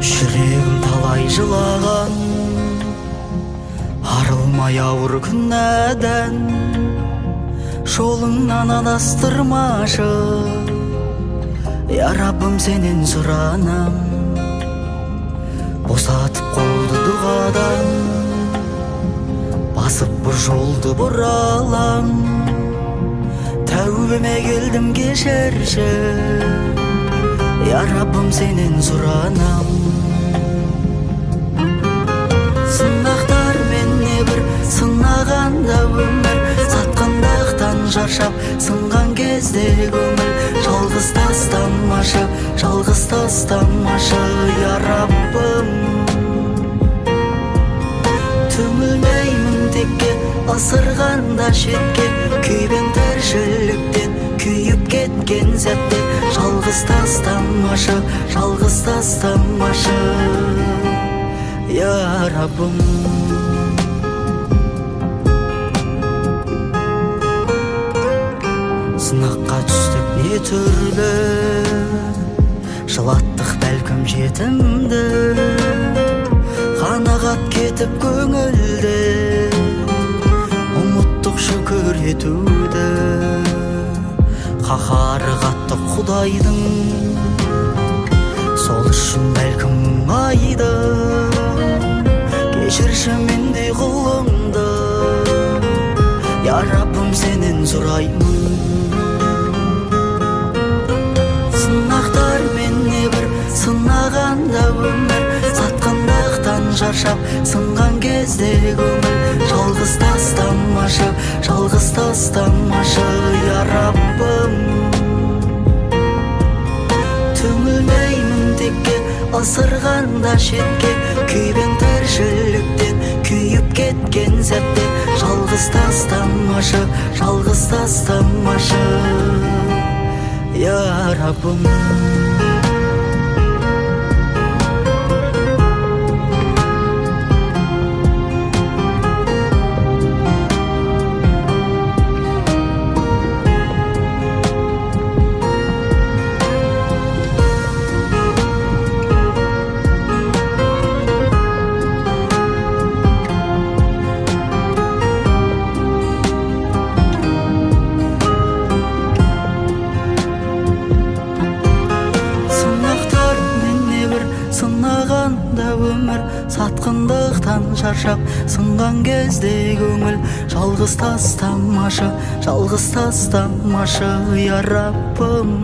жүрегім талай жылаған, арылмай ауыр күнәдан, жолыңнан адастырмашы. Я Раббым, сенен сұранам, босатып қолды дұғадан, басып бір жолды бұралам. Тәубеме келдім, кешірші. Я Раббым, сенен сұранам. Сынақтар менне бір сынағанда өмір, сатқандықтан шаршап сынған кезде көңіл. Жалғыз тастамашы, жалғыз тастамашы, я Раббым. Түңілмеймін текке, ысырғанда шетке, күйбең тіршіліктен күйіп кеткен сәтте. Жалғыз тастамашы, жалғыз тастамашы, я Раббым. Сынаққа түстік не түрлі, жылаттық бәлкім жетімді, қанағат кетіп көңілді, ұмыттық шүкір етуді. Қаһары қатты Құдайдың, сол үшін бәлкім айды, кешірші мендей құлыңды. Я Раббым, сенен сұраймын. Сынақтар менне бір сынағанда өмір, сатқандықтан шаршап сынған кезде көңіл. Жалғыз тастамашы, жалғыз тастамашы, я Раббым. Түңілмеймін текке, ысырғанда шетке, күйбең тіршіліктен күйіп кеткен сәтте. Жалғыз тастамашы, жалғыз тастамашы, я Раббым. Сынағанда өмір, сатқындықтан шаршап сынған кезде көңіл. Жалғыз тастамашы, жалғыз тастамашы, я Раббым.